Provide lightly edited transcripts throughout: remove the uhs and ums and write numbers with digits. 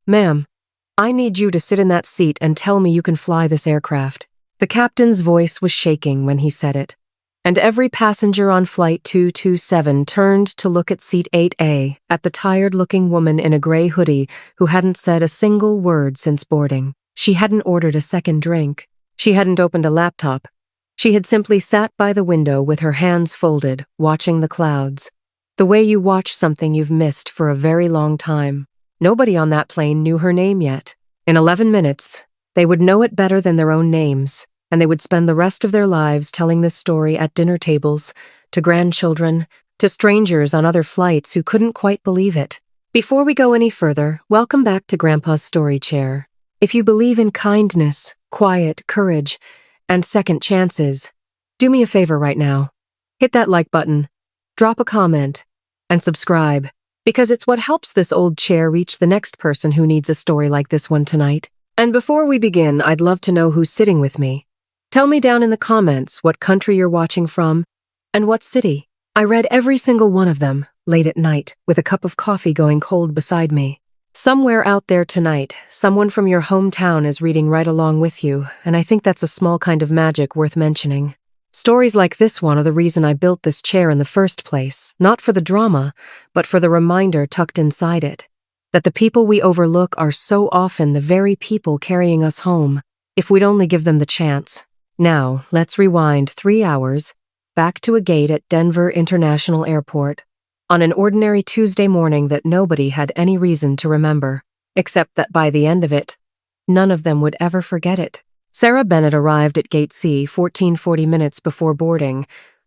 Ma'am, I need you to sit in that seat and tell me you can fly this aircraft. The captain's voice was shaking when he said it, and every passenger on Flight 227 turned to look at Seat 8A, at the tired-looking woman in a gray hoodie who hadn't said a single word since boarding. She hadn't ordered a second drink. She hadn't opened a laptop. She had simply sat by the window with her hands folded, watching the clouds. The way you watch something you've missed for a very long time. Nobody on that plane knew her name yet. In 11 minutes, they would know it better than their own names, and they would spend the rest of their lives telling this story at dinner tables, to grandchildren, to strangers on other flights who couldn't quite believe it. Before we go any further, welcome back to Grandpa's Story Chair. If you believe in kindness, quiet, courage, and second chances, do me a favor right now. Hit that like button, drop a comment, and subscribe, because it's what helps this old chair reach the next person who needs a story like this one tonight. And before we begin, I'd love to know who's sitting with me. Tell me down in the comments what country you're watching from and what city. I read every single one of them, late at night, with a cup of coffee going cold beside me. Somewhere out there tonight, someone from your hometown is reading right along with you, and I think that's a small kind of magic worth mentioning. Stories like this one are the reason I built this chair in the first place, not for the drama, but for the reminder tucked inside it, that the people we overlook are so often the very people carrying us home, if we'd only give them the chance. Now, let's rewind 3 hours, back to a gate at Denver International Airport, on an ordinary Tuesday morning that nobody had any reason to remember, except that by the end of it, none of them would ever forget it. Sarah Bennett arrived at Gate C 40 minutes before boarding,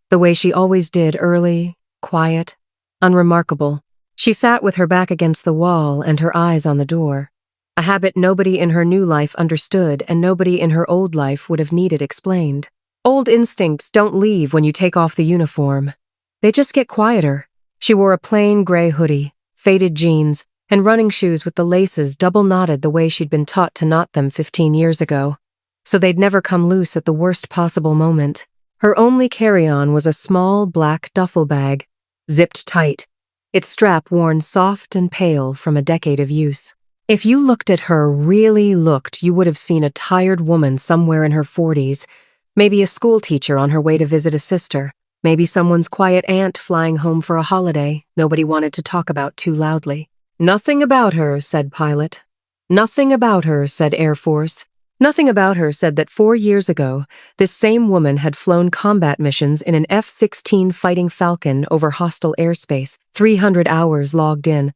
the way she always did, early, quiet, unremarkable. She sat with her back against the wall and her eyes on the door, a habit nobody in her new life understood and nobody in her old life would have needed explained. Old instincts don't leave when you take off the uniform. They just get quieter. She wore a plain gray hoodie, faded jeans, and running shoes with the laces double-knotted the way she'd been taught to knot them 15 years ago, so they'd never come loose at the worst possible moment. Her only carry-on was a small black duffel bag, zipped tight, its strap worn soft and pale from a decade of use. If you looked at her, really looked, you would have seen a tired woman somewhere in her 40s, maybe a school teacher on her way to visit a sister. Maybe someone's quiet aunt flying home for a holiday nobody wanted to talk about too loudly. Nothing about her, said pilot. Nothing about her, said Air Force. Nothing about her said that 4 years ago, this same woman had flown combat missions in an F-16 Fighting Falcon over hostile airspace, 300 hours logged in.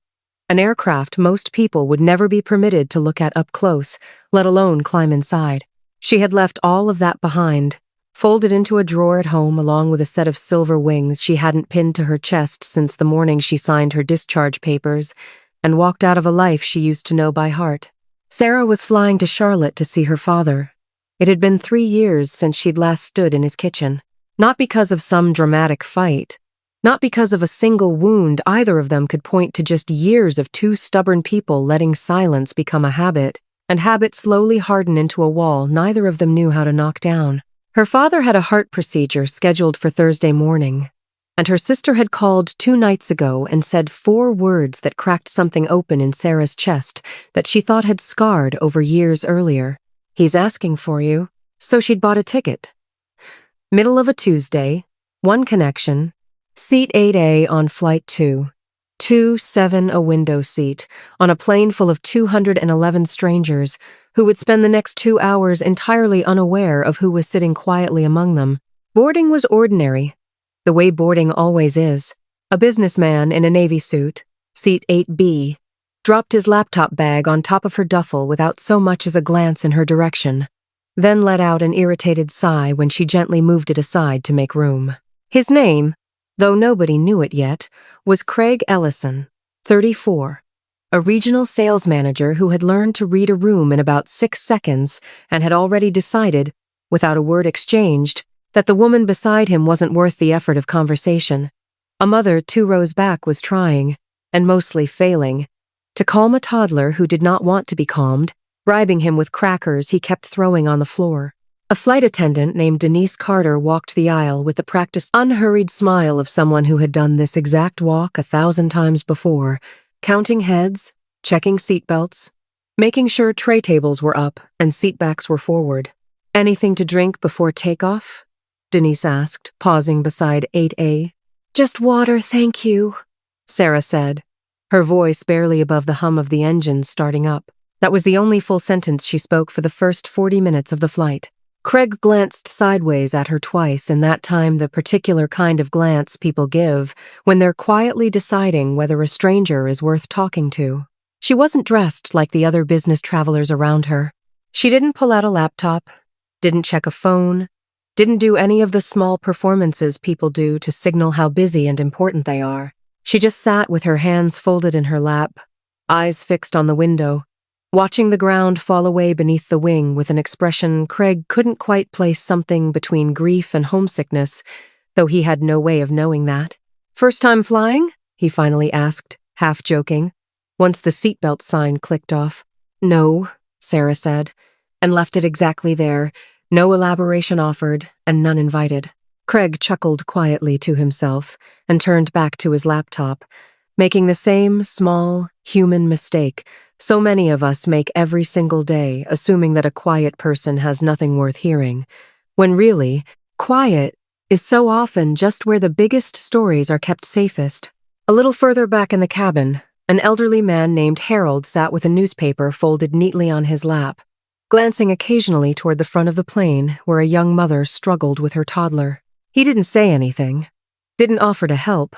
An aircraft most people would never be permitted to look at up close, let alone climb inside. She had left all of that behind, folded into a drawer at home along with a set of silver wings she hadn't pinned to her chest since the morning she signed her discharge papers, and walked out of a life she used to know by heart. Sarah was flying to Charlotte to see her father. It had been 3 years since she'd last stood in his kitchen. Not because of some dramatic fight, not because of a single wound. Either of them could point to just years of two stubborn people letting silence become a habit, and habit slowly harden into a wall neither of them knew how to knock down. Her father had a heart procedure scheduled for Thursday morning, and her sister had called 2 nights ago and said 4 words that cracked something open in Sarah's chest that she thought had scarred over years earlier. He's asking for you. So she'd bought a ticket. Middle of a Tuesday, 1 connection, Seat 8A on Flight 227, a window seat, on a plane full of 211 strangers who would spend the next 2 hours entirely unaware of who was sitting quietly among them. Boarding was ordinary, the way boarding always is. A businessman in a navy suit, Seat 8B, dropped his laptop bag on top of her duffel without so much as a glance in her direction, then let out an irritated sigh when she gently moved it aside to make room. His name, though nobody knew it yet, was Craig Ellison, 34, a regional sales manager who had learned to read a room in about 6 seconds and had already decided, without a word exchanged, that the woman beside him wasn't worth the effort of conversation. A mother 2 rows back was trying, and mostly failing, to calm a toddler who did not want to be calmed, bribing him with crackers he kept throwing on the floor. A flight attendant named Denise Carter walked the aisle with the practiced, unhurried smile of someone who had done this exact walk 1,000 times before, counting heads, checking seatbelts, making sure tray tables were up and seatbacks were forward. "Anything to drink before takeoff?" Denise asked, pausing beside 8A. "Just water, thank you," Sarah said, her voice barely above the hum of the engines starting up. That was the only full sentence she spoke for the first 40 minutes of the flight. Craig glanced sideways at her twice, and that time the particular kind of glance people give when they're quietly deciding whether a stranger is worth talking to. She wasn't dressed like the other business travelers around her. She didn't pull out a laptop, didn't check a phone, didn't do any of the small performances people do to signal how busy and important they are. She just sat with her hands folded in her lap, eyes fixed on the window, watching the ground fall away beneath the wing with an expression Craig couldn't quite place something between grief and homesickness, though he had no way of knowing that. "First time flying?" he finally asked, half joking, once the seatbelt sign clicked off. "No," Sarah said, and left it exactly there, no elaboration offered and none invited. Craig chuckled quietly to himself and turned back to his laptop, making the same small, human mistake so many of us make every single day, assuming that a quiet person has nothing worth hearing, when really, quiet is so often just where the biggest stories are kept safest. A little further back in the cabin, an elderly man named Harold sat with a newspaper folded neatly on his lap, glancing occasionally toward the front of the plane where a young mother struggled with her toddler. He didn't say anything, didn't offer to help,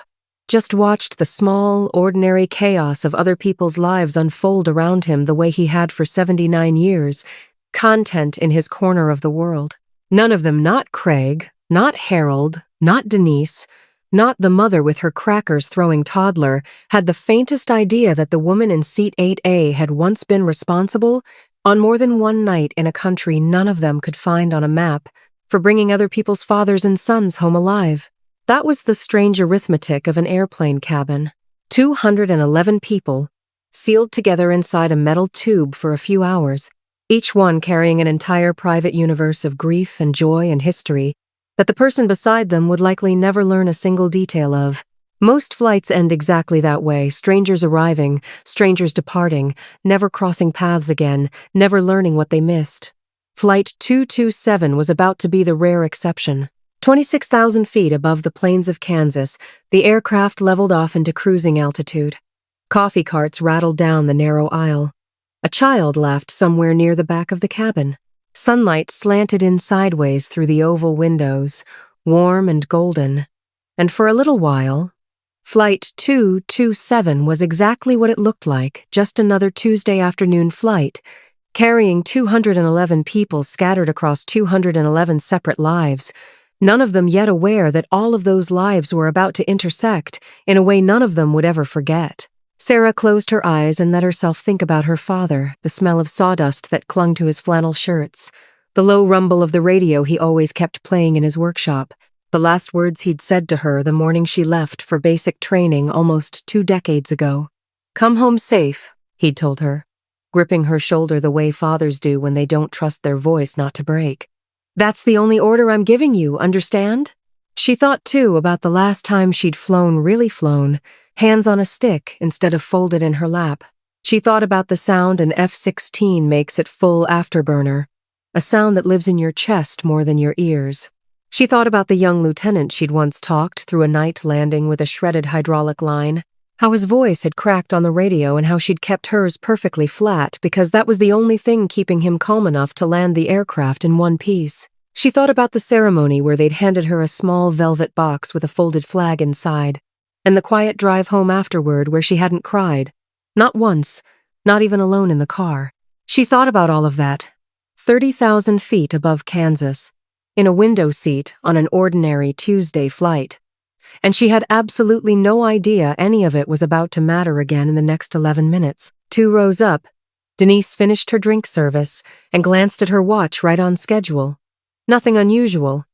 just watched the small, ordinary chaos of other people's lives unfold around him the way he had for 79 years, content in his corner of the world. None of them, not Craig, not Harold, not Denise, not the mother with her crackers-throwing toddler, had the faintest idea that the woman in seat 8A had once been responsible, on more than one night in a country none of them could find on a map, for bringing other people's fathers and sons home alive. That was the strange arithmetic of an airplane cabin. 211 people, sealed together inside a metal tube for a few hours, each one carrying an entire private universe of grief and joy and history that the person beside them would likely never learn a single detail of. Most flights end exactly that way, strangers arriving, strangers departing, never crossing paths again, never learning what they missed. Flight 227 was about to be the rare exception. 26,000 feet above the plains of Kansas, the aircraft leveled off into cruising altitude. Coffee carts rattled down the narrow aisle. A child laughed somewhere near the back of the cabin. Sunlight slanted in sideways through the oval windows, warm and golden. And for a little while, Flight 227 was exactly what it looked like, just another Tuesday afternoon flight, carrying 211 people scattered across 211 separate lives, none of them yet aware that all of those lives were about to intersect in a way none of them would ever forget. Sarah closed her eyes and let herself think about her father, the smell of sawdust that clung to his flannel shirts, the low rumble of the radio he always kept playing in his workshop, the last words he'd said to her the morning she left for basic training almost 2 decades ago. "Come home safe," he'd told her, gripping her shoulder the way fathers do when they don't trust their voice not to break. "That's the only order I'm giving you, understand?" She thought, too, about the last time she'd flown, really flown, hands on a stick instead of folded in her lap. She thought about the sound an F-16 makes at full afterburner, a sound that lives in your chest more than your ears. She thought about the young lieutenant she'd once talked through a night landing with a shredded hydraulic line, how his voice had cracked on the radio and how she'd kept hers perfectly flat because that was the only thing keeping him calm enough to land the aircraft in one piece. She thought about the ceremony where they'd handed her a small velvet box with a folded flag inside, and the quiet drive home afterward where she hadn't cried. Not once, not even alone in the car. She thought about all of that, 30,000 feet above Kansas, in a window seat on an ordinary Tuesday flight. And she had absolutely no idea any of it was about to matter again in the next 11 minutes. 2 rows up, Denise finished her drink service and glanced at her watch right on schedule. Nothing unusual.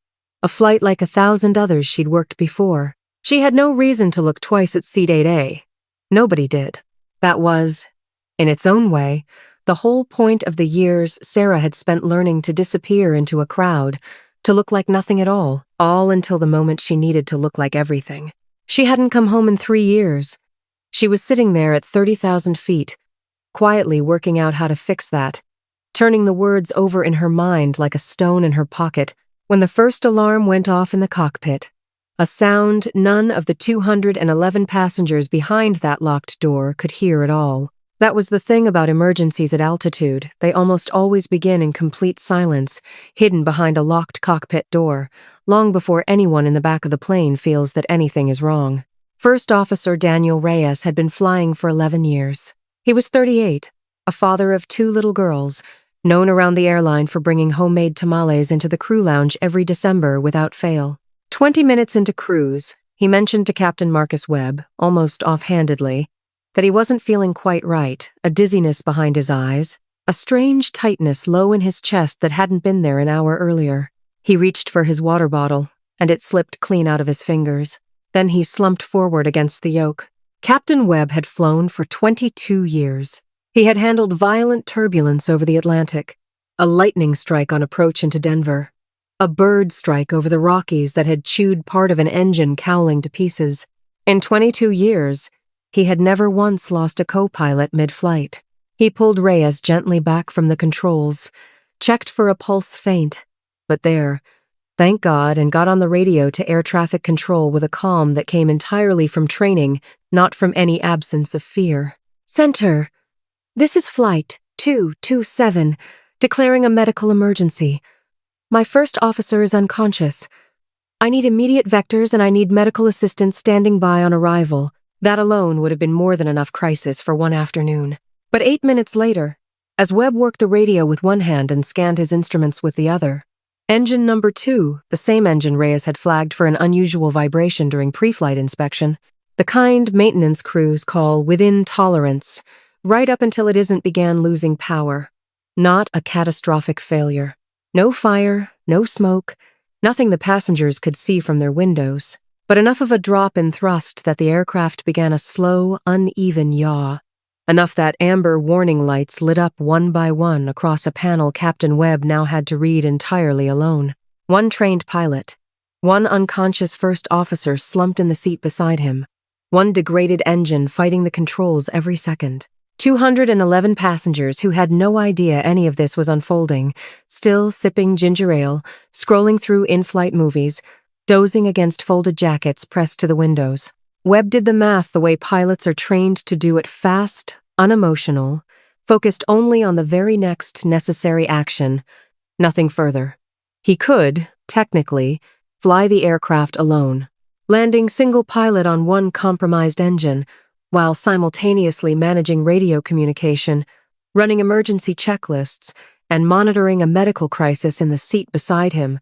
A flight like 1,000 others she'd worked before. She had no reason to look twice at seat 8A. Nobody did. That was, in its own way, the whole point of the years Sarah had spent learning to disappear into a crowd, to look like nothing at all until the moment she needed to look like everything. She hadn't come home in 3 years. She was sitting there at 30,000 feet, quietly working out how to fix that, turning the words over in her mind like a stone in her pocket, when the first alarm went off in the cockpit. A sound none of the 211 passengers behind that locked door could hear at all. That was the thing about emergencies at altitude. They almost always begin in complete silence, hidden behind a locked cockpit door, long before anyone in the back of the plane feels that anything is wrong. First Officer Daniel Reyes had been flying for 11 years. He was 38, a father of 2 little girls, known around the airline for bringing homemade tamales into the crew lounge every December without fail. 20 minutes into cruise, he mentioned to Captain Marcus Webb, almost offhandedly, that he wasn't feeling quite right, a dizziness behind his eyes, a strange tightness low in his chest that hadn't been there an hour earlier. He reached for his water bottle, and it slipped clean out of his fingers. Then he slumped forward against the yoke. Captain Webb had flown for 22 years. He had handled violent turbulence over the Atlantic, a lightning strike on approach into Denver, a bird strike over the Rockies that had chewed part of an engine cowling to pieces. In 22 years, he had never once lost a co-pilot mid-flight. He pulled Reyes gently back from the controls, checked for a pulse faint, but there, thank God, and got on the radio to air traffic control with a calm that came entirely from training, not from any absence of fear. "Center, this is Flight 227, declaring a medical emergency. My first officer is unconscious. I need immediate vectors and I need medical assistance standing by on arrival." That alone would have been more than enough crisis for one afternoon. But 8 minutes later, as Webb worked the radio with one hand and scanned his instruments with the other, engine number 2, the same engine Reyes had flagged for an unusual vibration during pre-flight inspection, the kind maintenance crews call within tolerance, right up until it isn't, began losing power. Not a catastrophic failure. No fire, no smoke, nothing the passengers could see from their windows. But enough of a drop in thrust that the aircraft began a slow, uneven yaw. Enough that amber warning lights lit up one by one across a panel Captain Webb now had to read entirely alone. One trained pilot. One unconscious first officer slumped in the seat beside him. One degraded engine fighting the controls every second. 211 passengers who had no idea any of this was unfolding, still sipping ginger ale, scrolling through in-flight movies, dozing against folded jackets pressed to the windows. Webb did the math the way pilots are trained to do it: fast, unemotional, focused only on the very next necessary action, nothing further. He could, technically, fly the aircraft alone, landing single pilot on one compromised engine, while simultaneously managing radio communication, running emergency checklists, and monitoring a medical crisis in the seat beside him,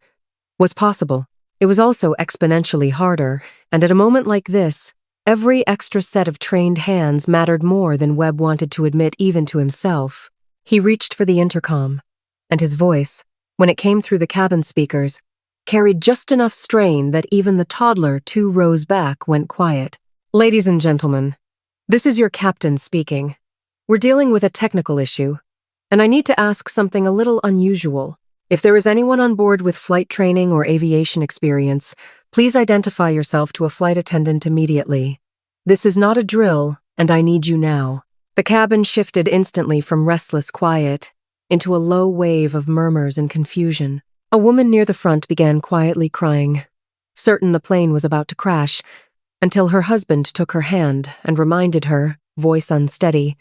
was possible. It was also exponentially harder, and at a moment like this, every extra set of trained hands mattered more than Webb wanted to admit even to himself. He reached for the intercom, and his voice, when it came through the cabin speakers, carried just enough strain that even the toddler 2 rows back went quiet. "Ladies and gentlemen, this is your captain speaking. We're dealing with a technical issue, and I need to ask something a little unusual. If there is anyone on board with flight training or aviation experience, please identify yourself to a flight attendant immediately. This is not a drill, and I need you now." The cabin shifted instantly from restless quiet into a low wave of murmurs and confusion. A woman near the front began quietly crying, certain the plane was about to crash, until her husband took her hand and reminded her, voice unsteady,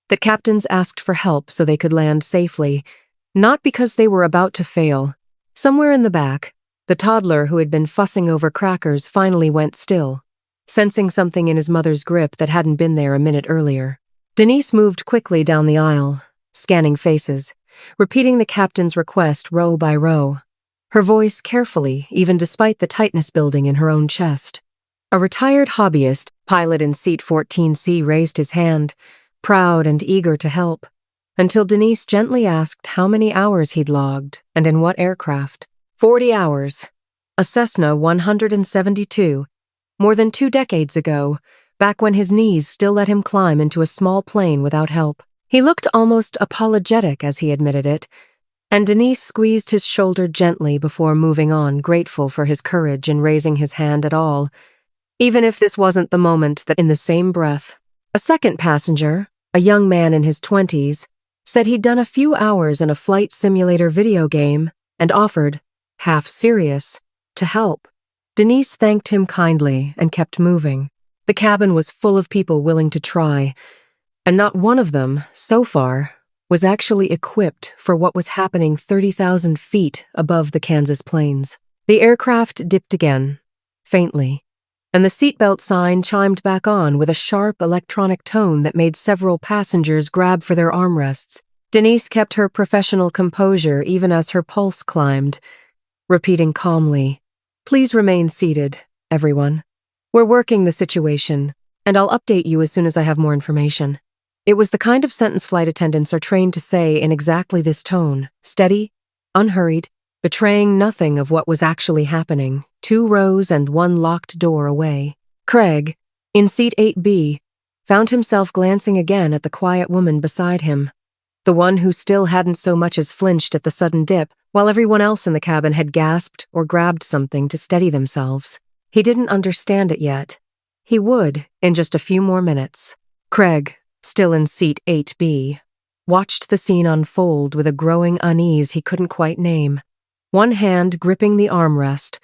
that captains asked for help so they could land safely, not because they were about to fail. Somewhere in the back, the toddler who had been fussing over crackers finally went still, sensing something in his mother's grip that hadn't been there a minute earlier. Denise moved quickly down the aisle, scanning faces, repeating the captain's request row by row, her voice carefully, even despite the tightness building in her own chest. A retired hobbyist, pilot in seat 14C, raised his hand, proud and eager to help, until Denise gently asked how many hours he'd logged and in what aircraft. 40 hours. A Cessna 172, more than 2 decades ago, back when his knees still let him climb into a small plane without help. He looked almost apologetic as he admitted it, and Denise squeezed his shoulder gently before moving on, grateful for his courage in raising his hand at all, even if this wasn't the moment that in the same breath. A second passenger, a young man in his 20s, said he'd done a few hours in a flight simulator video game and offered, half serious, to help. Denise thanked him kindly and kept moving. The cabin was full of people willing to try, and not one of them, so far, was actually equipped for what was happening 30,000 feet above the Kansas plains. The aircraft dipped again, faintly, and the seatbelt sign chimed back on with a sharp electronic tone that made several passengers grab for their armrests. Denise kept her professional composure even as her pulse climbed, repeating calmly, "Please remain seated, everyone. We're working the situation, and I'll update you as soon as I have more information." It was the kind of sentence flight attendants are trained to say in exactly this tone, steady, unhurried, betraying nothing of what was actually happening, 2 rows and 1 locked door away. Craig, in seat 8B, found himself glancing again at the quiet woman beside him, the one who still hadn't so much as flinched at the sudden dip, while everyone else in the cabin had gasped or grabbed something to steady themselves. He didn't understand it yet. He would in just a few more minutes. Craig, still in seat 8B, watched the scene unfold with a growing unease he couldn't quite name. One hand gripping the armrest,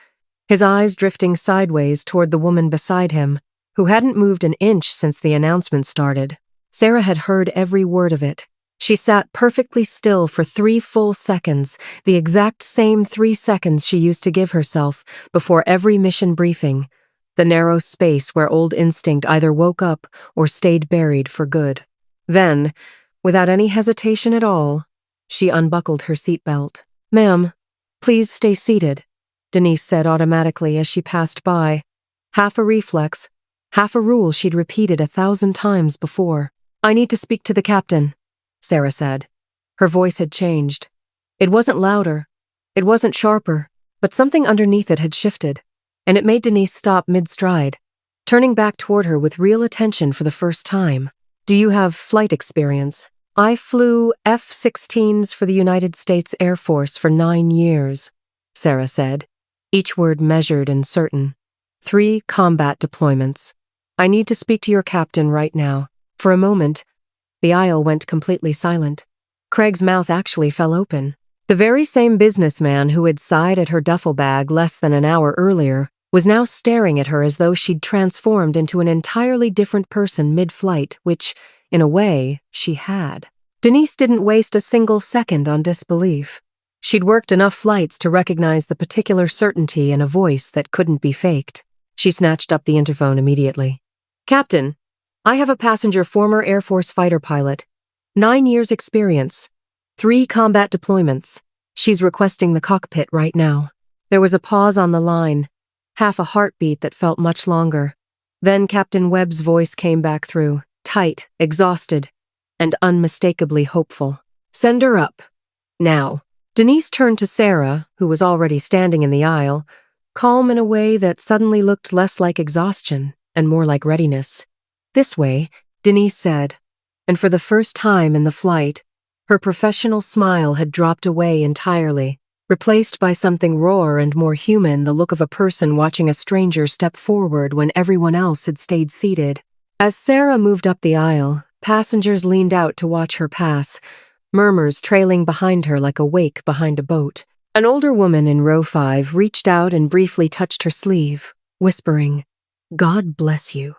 his eyes drifting sideways toward the woman beside him, who hadn't moved an inch since the announcement started. Sarah had heard every word of it. She sat perfectly still for 3 full seconds, the exact same 3 seconds she used to give herself before every mission briefing, the narrow space where old instinct either woke up or stayed buried for good. Then, without any hesitation at all, she unbuckled her seatbelt. "Ma'am, please stay seated," Denise said automatically as she passed by. Half a reflex, half a rule she'd repeated 1,000 times before. "I need to speak to the captain," Sarah said. Her voice had changed. It wasn't louder, it wasn't sharper, but something underneath it had shifted, and it made Denise stop mid-stride, turning back toward her with real attention for the first time. "Do you have flight experience?" "I flew F-16s for the United States Air Force for 9 years, Sarah said, each word measured and certain. 3 combat deployments. "I need to speak to your captain right now." For a moment, the aisle went completely silent. Craig's mouth actually fell open. The very same businessman who had sighed at her duffel bag less than an hour earlier was now staring at her as though she'd transformed into an entirely different person mid-flight, which, in a way, she had. Denise didn't waste a single second on disbelief. She'd worked enough flights to recognize the particular certainty in a voice that couldn't be faked. She snatched up the interphone immediately. "Captain, I have a passenger former Air Force fighter pilot. 9 years experience. 3 combat deployments. She's requesting the cockpit right now." There was a pause on the line, half a heartbeat that felt much longer. Then Captain Webb's voice came back through, tight, exhausted, and unmistakably hopeful. "Send her up. Now." Denise turned to Sarah, who was already standing in the aisle, calm in a way that suddenly looked less like exhaustion and more like readiness. "This way," Denise said, and for the first time in the flight, her professional smile had dropped away entirely, replaced by something rawer and more human, the look of a person watching a stranger step forward when everyone else had stayed seated. As Sarah moved up the aisle, passengers leaned out to watch her pass, murmurs trailing behind her like a wake behind a boat. An older woman in row 5 reached out and briefly touched her sleeve, whispering, "God bless you."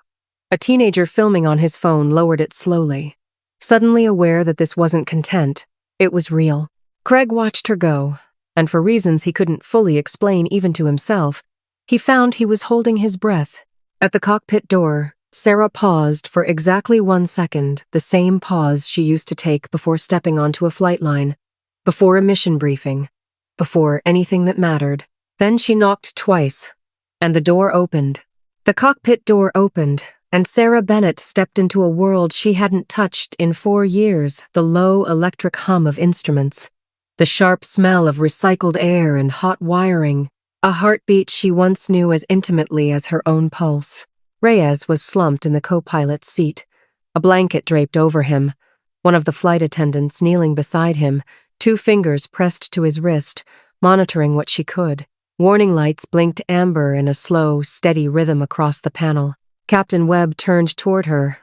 A teenager filming on his phone lowered it slowly, suddenly aware that this wasn't content, it was real. Craig watched her go, and for reasons he couldn't fully explain even to himself, he found he was holding his breath. At the cockpit door, Sarah paused for exactly 1 second, the same pause she used to take before stepping onto a flight line, before a mission briefing, before anything that mattered. Then she knocked twice, and the door opened. The cockpit door opened, and Sarah Bennett stepped into a world she hadn't touched in 4 years, the low electric hum of instruments, the sharp smell of recycled air and hot wiring, a heartbeat she once knew as intimately as her own pulse. Reyes was slumped in the co-pilot's seat, a blanket draped over him, one of the flight attendants kneeling beside him, 2 fingers pressed to his wrist, monitoring what she could. Warning lights blinked amber in a slow, steady rhythm across the panel. Captain Webb turned toward her,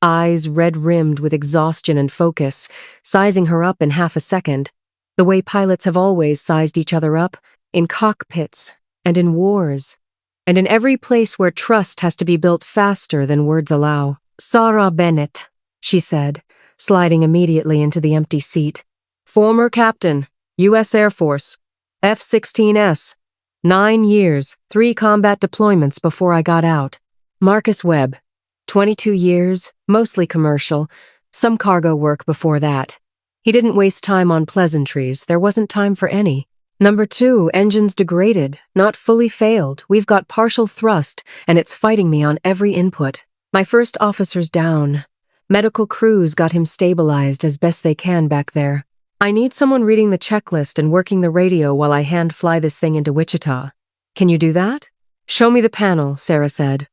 eyes red-rimmed with exhaustion and focus, sizing her up in half a second, the way pilots have always sized each other up, in cockpits and in wars, and in every place where trust has to be built faster than words allow. "Sarah Bennett," she said, sliding immediately into the empty seat. "Former captain, U.S. Air Force, F-16S, 9 years, 3 combat deployments before I got out. Marcus Webb, 22 years, mostly commercial, some cargo work before that. He didn't waste time on pleasantries, there wasn't time for any. Number 2, engines degraded, not fully failed, we've got partial thrust, and it's fighting me on every input. My first officer's down. Medical crews got him stabilized as best they can back there. I need someone reading the checklist and working the radio while I hand fly this thing into Wichita. Can you do that?" "Show me the panel," Sarah said,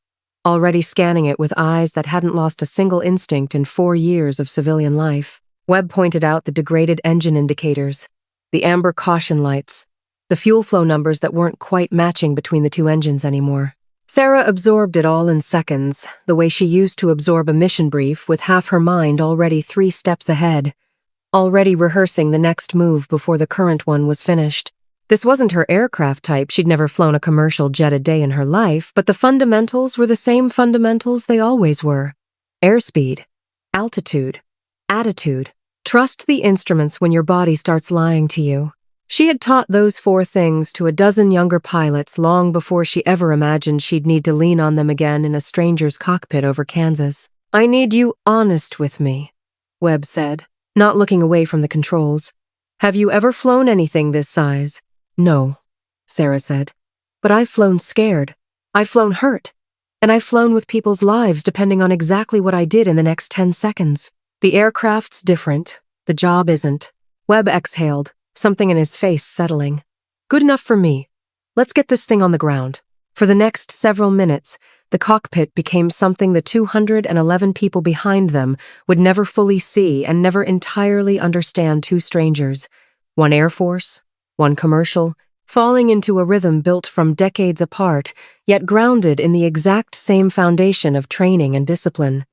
already scanning it with eyes that hadn't lost a single instinct in 4 years of civilian life. Webb pointed out the degraded engine indicators, the amber caution lights, the fuel flow numbers that weren't quite matching between the 2 engines anymore. Sarah absorbed it all in seconds, the way she used to absorb a mission brief with half her mind already 3 steps ahead, already rehearsing the next move before the current one was finished. This wasn't her aircraft type, she'd never flown a commercial jet a day in her life, but the fundamentals were the same fundamentals they always were. Airspeed, altitude, attitude. Trust the instruments when your body starts lying to you. She had taught those 4 things to a dozen younger pilots long before she ever imagined she'd need to lean on them again in a stranger's cockpit over Kansas. "I need you honest with me," Webb said, not looking away from the controls. "Have you ever flown anything this size?" "No," Sarah said. "But I've flown scared. I've flown hurt. And I've flown with people's lives depending on exactly what I did in the next 10 seconds. The aircraft's different. The job isn't." Webb exhaled, something in his face settling. "Good enough for me. Let's get this thing on the ground." For the next several minutes, the cockpit became something the 211 people behind them would never fully see and never entirely understand. 2 strangers, one Air Force, one commercial, falling into a rhythm built from decades apart, yet grounded in the exact same foundation of training and discipline.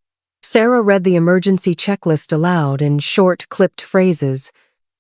Sarah read the emergency checklist aloud in short, clipped phrases.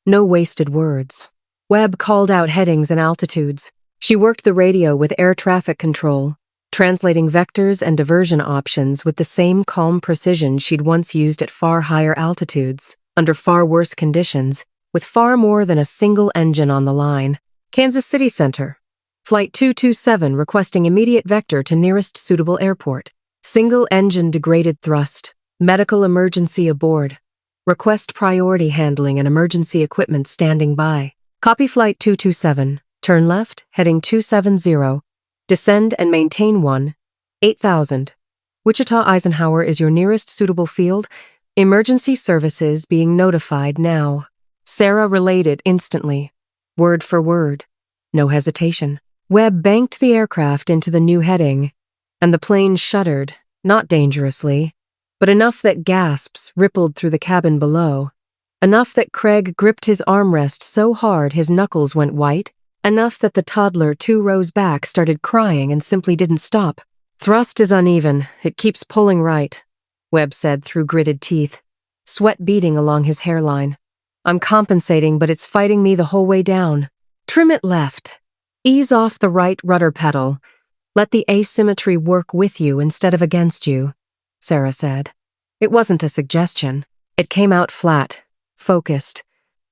No wasted words. Webb called out headings and altitudes. She worked the radio with air traffic control, translating vectors and diversion options with the same calm precision she'd once used at far higher altitudes, under far worse conditions, with far more than a single engine on the line. "Kansas City Center. Flight 227 requesting immediate vector to nearest suitable airport. Single engine degraded thrust. Medical emergency aboard. Request priority handling and emergency equipment standing by. Copy Flight 227. Turn left, heading 270. Descend and maintain 8,000. Wichita Eisenhower is your nearest suitable field. Emergency services being notified now." Sarah relayed it instantly, word for word. No hesitation. Webb banked the aircraft into the new heading, and the plane shuddered, not dangerously, but enough that gasps rippled through the cabin below. Enough that Craig gripped his armrest so hard his knuckles went white. Enough that the toddler 2 rows back started crying and simply didn't stop. "Thrust is uneven. It keeps pulling right," Webb said through gritted teeth, sweat beading along his hairline. "I'm compensating, but it's fighting me the whole way down. Trim it left. Ease off the right rudder pedal. Let the asymmetry work with you instead of against you," Sarah said. It wasn't a suggestion. It came out flat, focused,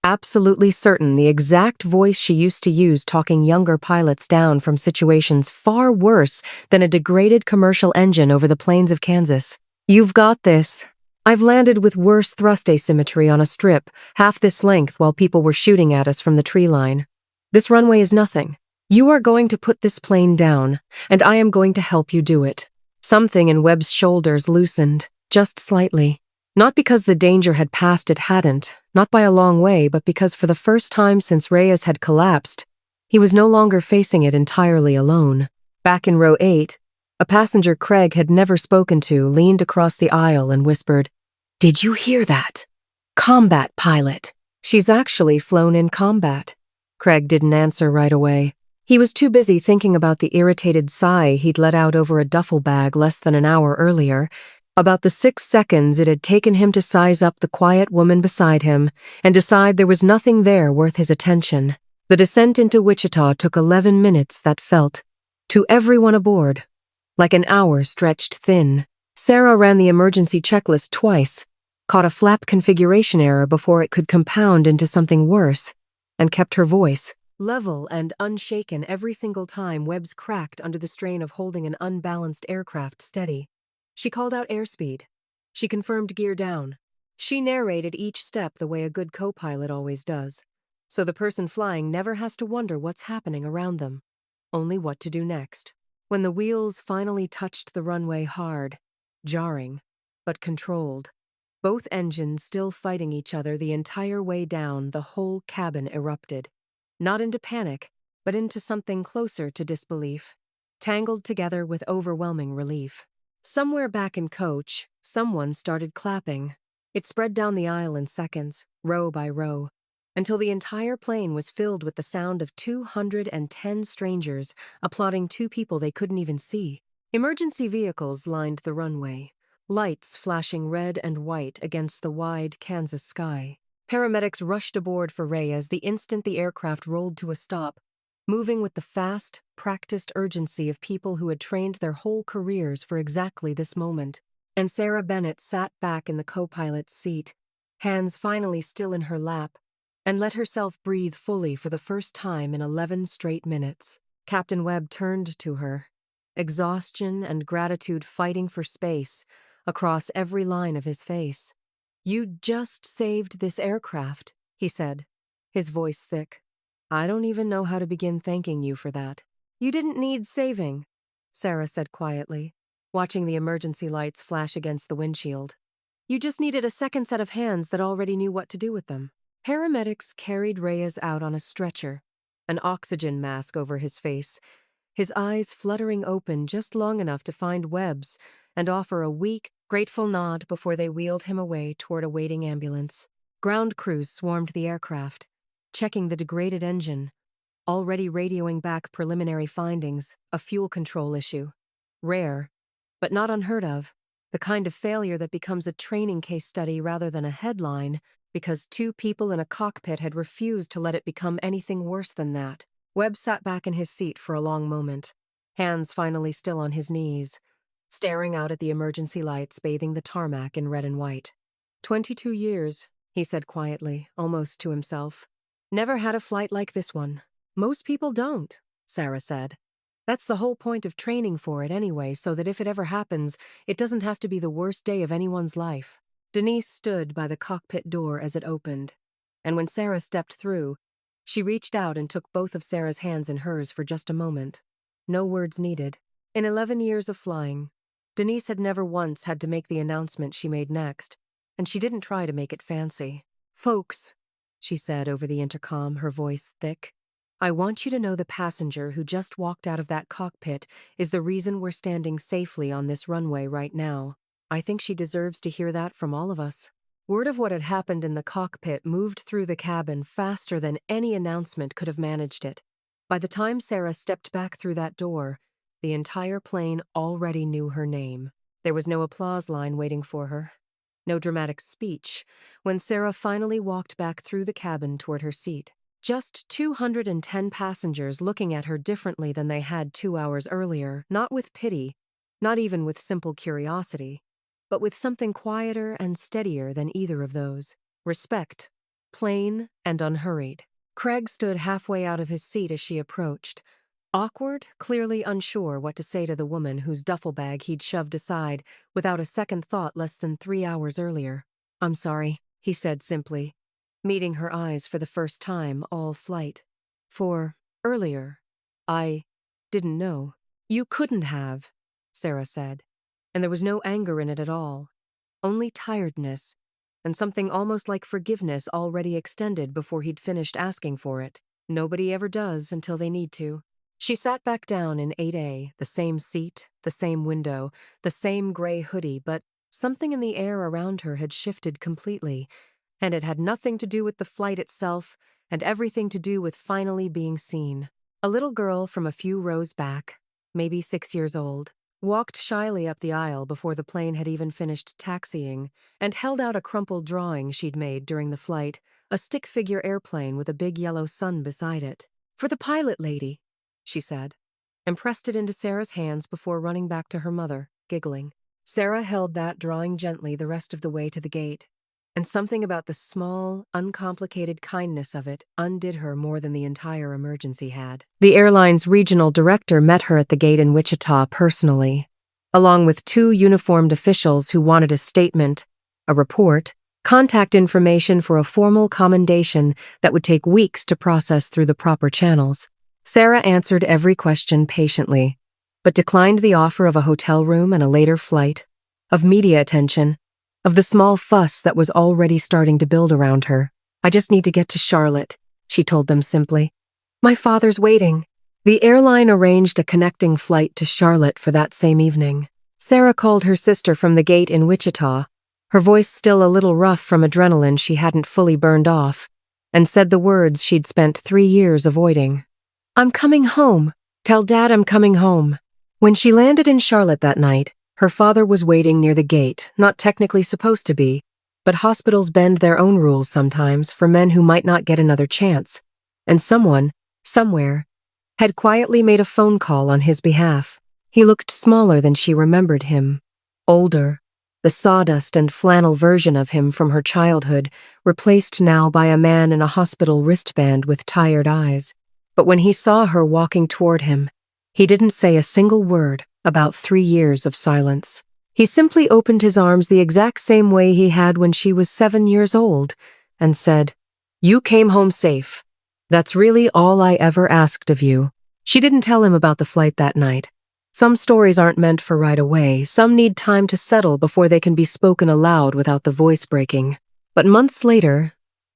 absolutely certain, the exact voice she used to use talking younger pilots down from situations far worse than a degraded commercial engine over the plains of Kansas. "You've got this. I've landed with worse thrust asymmetry on a strip, half this length while people were shooting at us from the tree line. This runway is nothing. You are going to put this plane down, and I am going to help you do it." Something in Webb's shoulders loosened, just slightly. Not because the danger had passed, it hadn't, not by a long way, but because for the first time since Reyes had collapsed, he was no longer facing it entirely alone. Back in row 8, a passenger Craig had never spoken to leaned across the aisle and whispered, "Did you hear that? Combat pilot." "She's actually flown in combat." Craig didn't answer right away. He was too busy thinking about the irritated sigh he'd let out over a duffel bag less than an hour earlier, About the 6 seconds it had taken him to size up the quiet woman beside him and decide there was nothing there worth his attention. The descent into Wichita took 11 minutes that felt, to everyone aboard, like an hour stretched thin. Sarah ran the emergency checklist twice, caught a flap configuration error before it could compound into something worse, and kept her voice level and unshaken every single time webs cracked under the strain of holding an unbalanced aircraft steady. She called out airspeed. She confirmed gear down. She narrated each step the way a good co-pilot always does, so the person flying never has to wonder what's happening around them, only what to do next. When the wheels finally touched the runway hard, jarring, but controlled, both engines still fighting each other the entire way down, the whole cabin erupted. Not into panic, but into something closer to disbelief, tangled together with overwhelming relief. Somewhere back in coach, someone started clapping. It spread down the aisle in seconds, row by row, until the entire plane was filled with the sound of 210 strangers applauding two people they couldn't even see. Emergency vehicles lined the runway, lights flashing red and white against the wide Kansas sky. Paramedics rushed aboard for Reyes the instant the aircraft rolled to a stop, moving with the fast, practiced urgency of people who had trained their whole careers for exactly this moment. And Sarah Bennett sat back in the co-pilot's seat, hands finally still in her lap, and let herself breathe fully for the first time in 11 straight minutes. Captain Webb turned to her, exhaustion and gratitude fighting for space across every line of his face. "You just saved this aircraft," he said, his voice thick. "I don't even know how to begin thanking you for that." "You didn't need saving," Sarah said quietly, watching the emergency lights flash against the windshield. "You just needed a second set of hands that already knew what to do with them." Paramedics carried Reyes out on a stretcher, an oxygen mask over his face, his eyes fluttering open just long enough to find Webb's and offer a weak, grateful nod before they wheeled him away toward a waiting ambulance. Ground crews swarmed the aircraft, checking the degraded engine, already radioing back preliminary findings, a fuel control issue. Rare, but not unheard of, the kind of failure that becomes a training case study rather than a headline, because two people in a cockpit had refused to let it become anything worse than that. Webb sat back in his seat for a long moment, hands finally still on his knees, staring out at the emergency lights bathing the tarmac in red and white. 22 years, he said quietly, almost to himself. Never had a flight like this one. Most people don't, Sarah said. That's the whole point of training for it anyway, so that if it ever happens, it doesn't have to be the worst day of anyone's life. Denise stood by the cockpit door as it opened, and when Sarah stepped through, she reached out and took both of Sarah's hands in hers for just a moment. No words needed. In 11 years of flying, Denise had never once had to make the announcement she made next, and she didn't try to make it fancy. "Folks," she said over the intercom, her voice thick, "I want you to know the passenger who just walked out of that cockpit is the reason we're standing safely on this runway right now. I think she deserves to hear that from all of us." Word of what had happened in the cockpit moved through the cabin faster than any announcement could have managed it. By the time Sarah stepped back through that door, the entire plane already knew her name. There was no applause line waiting for her, no dramatic speech, when Sarah finally walked back through the cabin toward her seat. Just 210 passengers looking at her differently than they had 2 hours earlier, not with pity, not even with simple curiosity, but with something quieter and steadier than either of those. Respect, plain and unhurried. Craig stood halfway out of his seat as she approached, awkward, clearly unsure what to say to the woman whose duffel bag he'd shoved aside without a second thought less than 3 hours earlier. "I'm sorry," he said simply, meeting her eyes for the first time all flight. Earlier, I didn't know." "You couldn't have," Sarah said, and there was no anger in it at all, only tiredness, and something almost like forgiveness already extended before he'd finished asking for it. Nobody ever does until they need to. She sat back down in 8A, the same seat, the same window, the same gray hoodie, but something in the air around her had shifted completely, and it had nothing to do with the flight itself and everything to do with finally being seen. A little girl from a few rows back, maybe 6 years old, walked shyly up the aisle before the plane had even finished taxiing, and held out a crumpled drawing she'd made during the flight, a stick-figure airplane with a big yellow sun beside it. "For the pilot lady," she said, and pressed it into Sarah's hands before running back to her mother, giggling. Sarah held that drawing gently the rest of the way to the gate, and something about the small, uncomplicated kindness of it undid her more than the entire emergency had. The airline's regional director met her at the gate in Wichita personally, along with 2 uniformed officials who wanted a statement, a report, contact information for a formal commendation that would take weeks to process through the proper channels. Sarah answered every question patiently, but declined the offer of a hotel room and a later flight, of media attention, of the small fuss that was already starting to build around her. "I just need to get to Charlotte," she told them simply. "My father's waiting." The airline arranged a connecting flight to Charlotte for that same evening. Sarah called her sister from the gate in Wichita, her voice still a little rough from adrenaline she hadn't fully burned off, and said the words she'd spent 3 years avoiding. "I'm coming home. Tell Dad I'm coming home." When she landed in Charlotte that night, her father was waiting near the gate, not technically supposed to be, but hospitals bend their own rules sometimes for men who might not get another chance, and someone, somewhere, had quietly made a phone call on his behalf. He looked smaller than she remembered him, older, the sawdust and flannel version of him from her childhood, replaced now by a man in a hospital wristband with tired eyes. But when he saw her walking toward him, he didn't say a single word about 3 years of silence. He simply opened his arms the exact same way he had when she was 7 years old, and said, "You came home safe. That's really all I ever asked of you." She didn't tell him about the flight that night. Some stories aren't meant for right away. Some need time to settle before they can be spoken aloud without the voice breaking. But months later,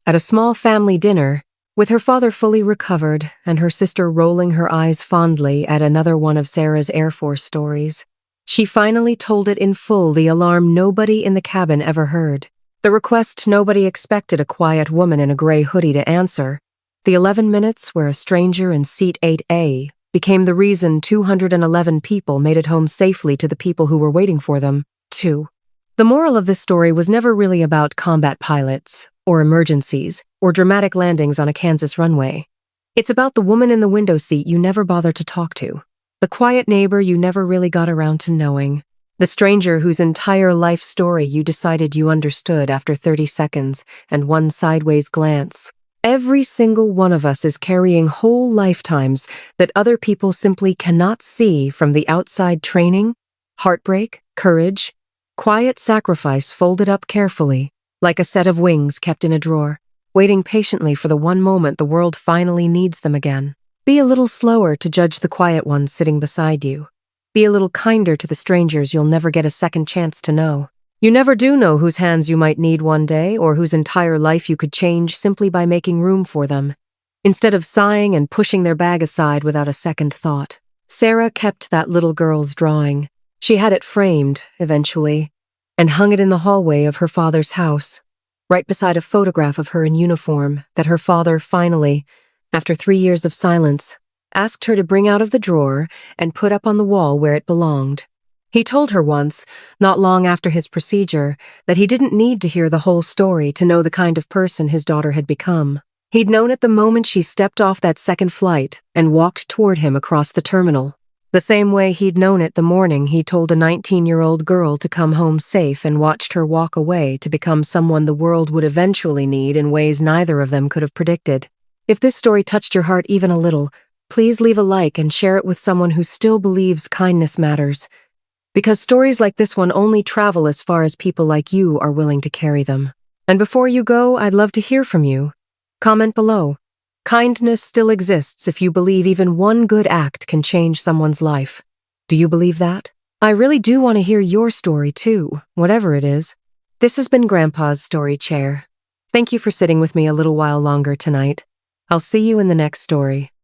at a small family dinner, with her father fully recovered and her sister rolling her eyes fondly at another one of Sarah's Air Force stories, she finally told it in full, the alarm nobody in the cabin ever heard, the request nobody expected a quiet woman in a gray hoodie to answer, the 11 minutes where a stranger in seat 8A became the reason 211 people made it home safely to the people who were waiting for them, too. The moral of this story was never really about combat pilots, or emergencies, or dramatic landings on a Kansas runway. It's about the woman in the window seat you never bothered to talk to, the quiet neighbor you never really got around to knowing, the stranger whose entire life story you decided you understood after 30 seconds and one sideways glance. Every single one of us is carrying whole lifetimes that other people simply cannot see, from the outside training, heartbreak, courage, quiet sacrifice folded up carefully, like a set of wings kept in a drawer, waiting patiently for the one moment the world finally needs them again. Be a little slower to judge the quiet ones sitting beside you. Be a little kinder to the strangers you'll never get a second chance to know. You never do know whose hands you might need one day, or whose entire life you could change simply by making room for them, instead of sighing and pushing their bag aside without a second thought. Sarah kept that little girl's drawing. She had it framed, eventually, and hung it in the hallway of her father's house, right beside a photograph of her in uniform that her father finally, after 3 years of silence, asked her to bring out of the drawer and put up on the wall where it belonged. He told her once, not long after his procedure, that he didn't need to hear the whole story to know the kind of person his daughter had become. He'd known it the moment she stepped off that second flight and walked toward him across the terminal, the same way he'd known it the morning he told a 19-year-old girl to come home safe and watched her walk away to become someone the world would eventually need in ways neither of them could have predicted. If this story touched your heart even a little, please leave a like and share it with someone who still believes kindness matters, because stories like this one only travel as far as people like you are willing to carry them. And before you go, I'd love to hear from you. Comment below. Kindness still exists if you believe even one good act can change someone's life. Do you believe that? I really do want to hear your story too, whatever it is. This has been Grandpa's Story Chair. Thank you for sitting with me a little while longer tonight. I'll see you in the next story.